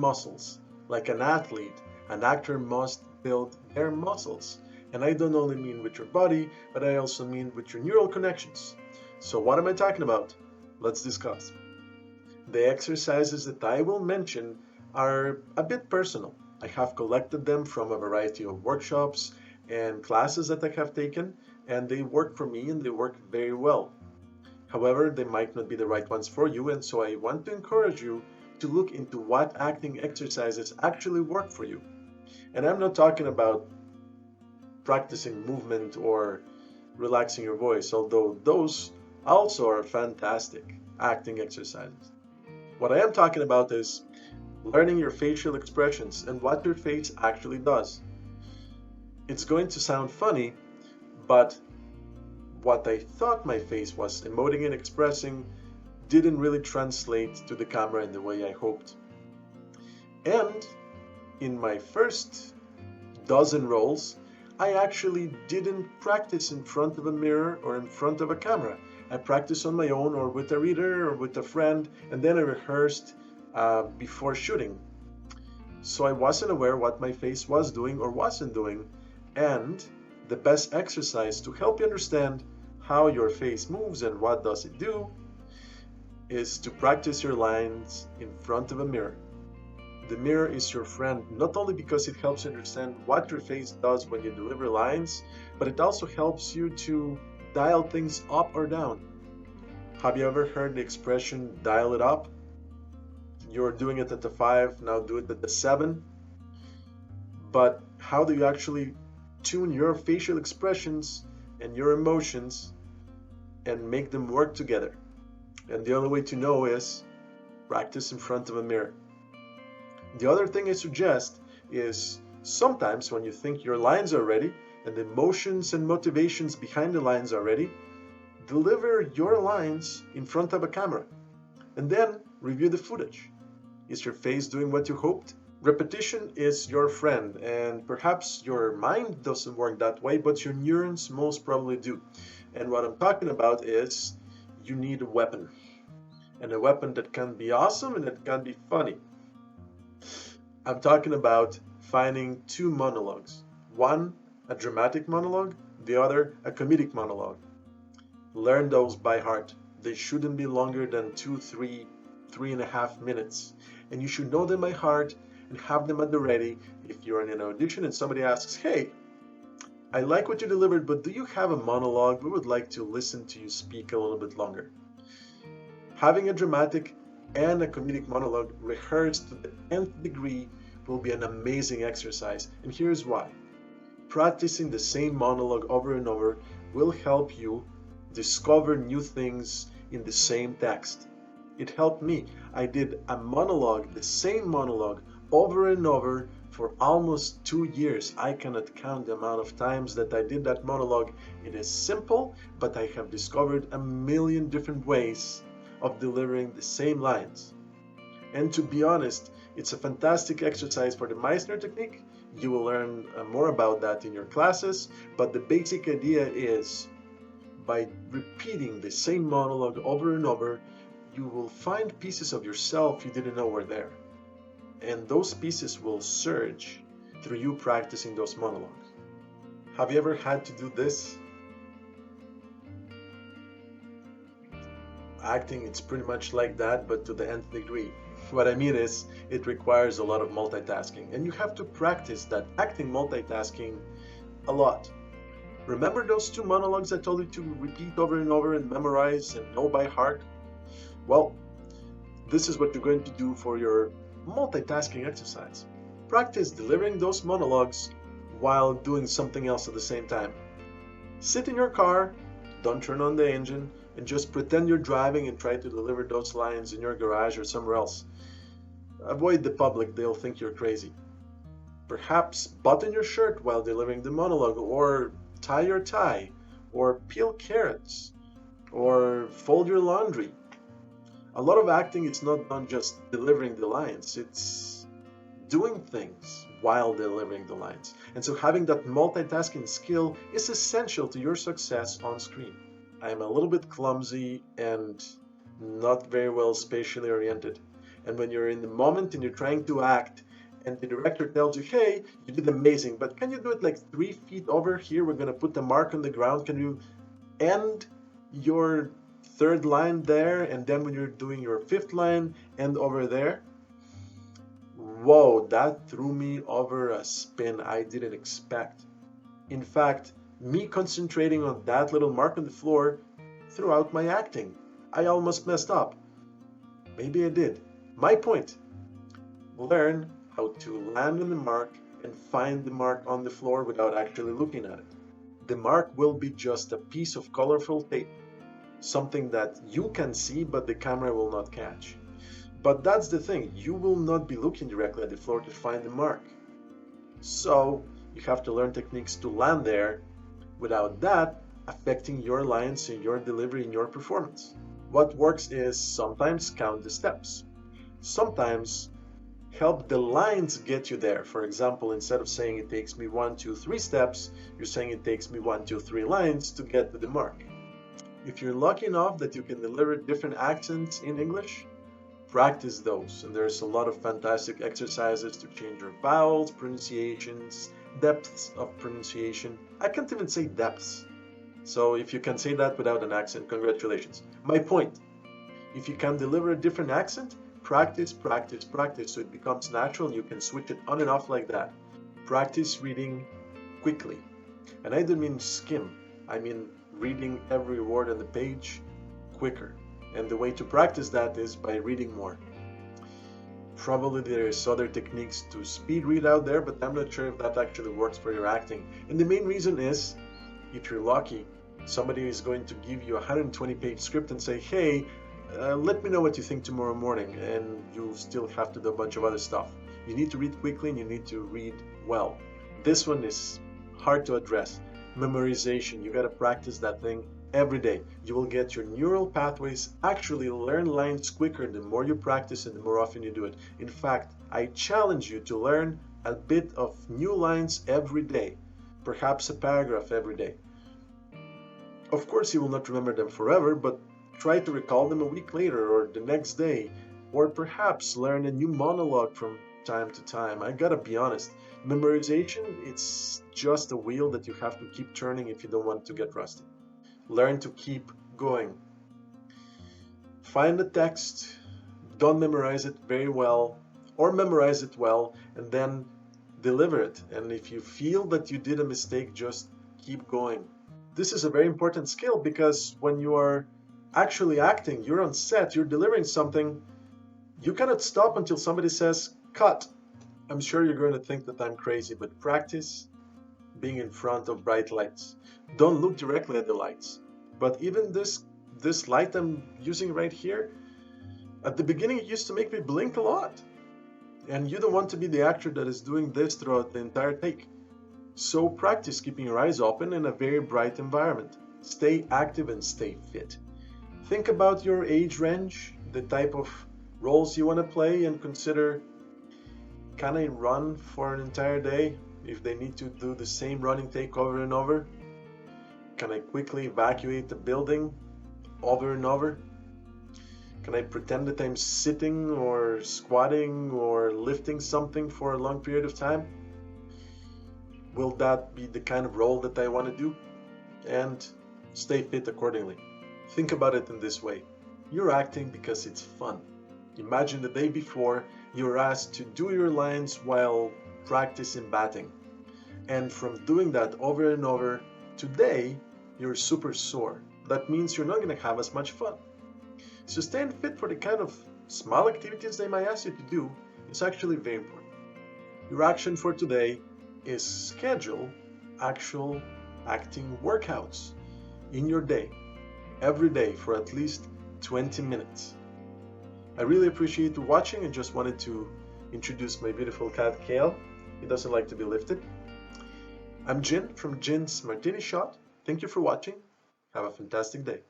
muscles. Like an athlete, an actor must build their muscles. And I don't only mean with your body, but I also mean with your neural connections. So what am I talking about? Let's discuss. The exercises that I will mention are a bit personal. I have collected them from a variety of workshops and classes that I have taken, and they work for me and they work very well. However, they might not be the right ones for you, and so I want to encourage you to look into what acting exercises actually work for you. And I'm not talking about practicing movement or relaxing your voice, although those also are fantastic acting exercises. What I am talking about is learning your facial expressions and what your face actually does. It's going to sound funny, but what I thought my face was emoting and expressing didn't really translate to the camera in the way I hoped. And in my first dozen roles, I actually didn't practice in front of a mirror or in front of a camera. I practiced on my own or with a reader or with a friend, and then I rehearsed before shooting. So I wasn't aware what my face was doing or wasn't doing, and the best exercise to help you understand how your face moves and what does it do is to practice your lines in front of a mirror. The mirror is your friend not only because it helps you understand what your face does when you deliver lines, but it also helps you to dial things up or down. Have you ever heard the expression dial it up? You're doing it at the 5, now do it at the 7. But how do you actually tune your facial expressions and your emotions and make them work together? And the only way to know is practice in front of a mirror. The other thing I suggest is sometimes when you think your lines are ready and the emotions and motivations behind the lines are ready, deliver your lines in front of a camera and then review the footage. Is your face doing what you hoped? Repetition is your friend, and perhaps your mind doesn't work that way, but your neurons most probably do. And what I'm talking about is you need a weapon. And a weapon that can be awesome and that can be funny. I'm talking about finding two monologues. One, a dramatic monologue, the other, a comedic monologue. Learn those by heart. They shouldn't be longer than 2, 3, 3.5 minutes. And you should know them by heart and have them at the ready if you're in an audition and somebody asks, hey, I like what you delivered, but do you have a monologue? We would like to listen to you speak a little bit longer. Having a dramatic and a comedic monologue rehearsed to the nth degree will be an amazing exercise, and here's why. Practicing the same monologue over and over will help you discover new things in the same text. It helped me. I did a monologue, the same monologue, over and over for almost 2 years. I cannot count the amount of times that I did that monologue. It is simple, but I have discovered a million different ways of delivering the same lines. And to be honest, it's a fantastic exercise for the Meissner technique. You will learn more about that in your classes, but the basic idea is by repeating the same monologue over and over, you will find pieces of yourself you didn't know were there. And those pieces will surge through you practicing those monologues. Have you ever had to do this? Acting, it's pretty much like that, but to the nth degree. What I mean is, it requires a lot of multitasking, and you have to practice that acting multitasking a lot. Remember those two monologues I told you to repeat over and over and memorize and know by heart? Well, this is what you're going to do for your multitasking exercise. Practice delivering those monologues while doing something else at the same time. Sit in your car, don't turn on the engine, and just pretend you're driving and try to deliver those lines in your garage or somewhere else. Avoid the public, they'll think you're crazy. Perhaps button your shirt while delivering the monologue, or tie your tie, or peel carrots, or fold your laundry. A lot of acting is not done just delivering the lines, it's doing things while delivering the lines. And so having that multitasking skill is essential to your success on screen. I am a little bit clumsy and not very well spatially oriented. And when you're in the moment and you're trying to act, and the director tells you, hey, you did amazing, but can you do it like 3 feet over here? We're going to put the mark on the ground. Can you end your third line there? And then when you're doing your fifth line, end over there? Whoa, that threw me over a spin I didn't expect. In fact, me concentrating on that little mark on the floor throughout my acting, I almost messed up. Maybe I did. My point, learn how to land on the mark and find the mark on the floor without actually looking at it. The mark will be just a piece of colorful tape, something that you can see but the camera will not catch. But that's the thing, you will not be looking directly at the floor to find the mark. So you have to learn techniques to land there without that affecting your lines and your delivery and your performance. What works is sometimes count the steps. Sometimes help the lines get you there. For example, instead of saying it takes me 1, 2, 3 steps, you're saying it takes me 1, 2, 3 lines to get to the mark. If you're lucky enough that you can deliver different accents in English, practice those. And there's a lot of fantastic exercises to change your vowels, pronunciations, depths of pronunciation. I can't even say depths. So if you can say that without an accent, congratulations. My point, if you can deliver a different accent, practice, practice, practice so it becomes natural and you can switch it on and off like that. Practice reading quickly. And I don't mean skim, I mean reading every word on the page quicker. And the way to practice that is by reading more. Probably there's other techniques to speed read out there, but I'm not sure if that actually works for your acting. And the main reason is, if you're lucky, somebody is going to give you a 120-page script and say, hey, let me know what you think tomorrow morning, and you still have to do a bunch of other stuff. You need to read quickly and you need to read well. This one is hard to address. Memorization, you got to practice that thing every day. You will get your neural pathways actually learn lines quicker the more you practice and the more often you do it. In fact, I challenge you to learn a bit of new lines every day, perhaps a paragraph every day. Of course, you will not remember them forever, but try to recall them a week later or the next day, or perhaps learn a new monologue from time to time. I gotta be honest, memorization, it's just a wheel that you have to keep turning if you don't want to get rusty. Learn to keep going. Find the text, don't memorize it very well, or memorize it well, and then deliver it. And if you feel that you did a mistake, just keep going. This is a very important skill because when you are actually acting, you're on set, you're delivering something, you cannot stop until somebody says, cut. I'm sure you're going to think that I'm crazy, but practice being in front of bright lights. Don't look directly at the lights. But even this light I'm using right here, at the beginning it used to make me blink a lot. And you don't want to be the actor that is doing this throughout the entire take. So practice keeping your eyes open in a very bright environment. Stay active and stay fit. Think about your age range, the type of roles you want to play, and consider, can I run for an entire day if they need to do the same running take over and over? Can I quickly evacuate the building over and over? Can I pretend that I'm sitting or squatting or lifting something for a long period of time? Will that be the kind of role that I want to do? And stay fit accordingly. Think about it in this way. You're acting because it's fun. Imagine the day before you're asked to do your lines while practicing batting. And from doing that over and over, today you're super sore. That means you're not going to have as much fun. So staying fit for the kind of small activities they might ask you to do is actually very important. Your action for today is schedule actual acting workouts in your day, every day for at least 20 minutes. I really appreciate you watching and just wanted to introduce my beautiful cat Kale. He doesn't like to be lifted. I'm Jin from Jin's Martini Shot. Thank you for watching. Have a fantastic day.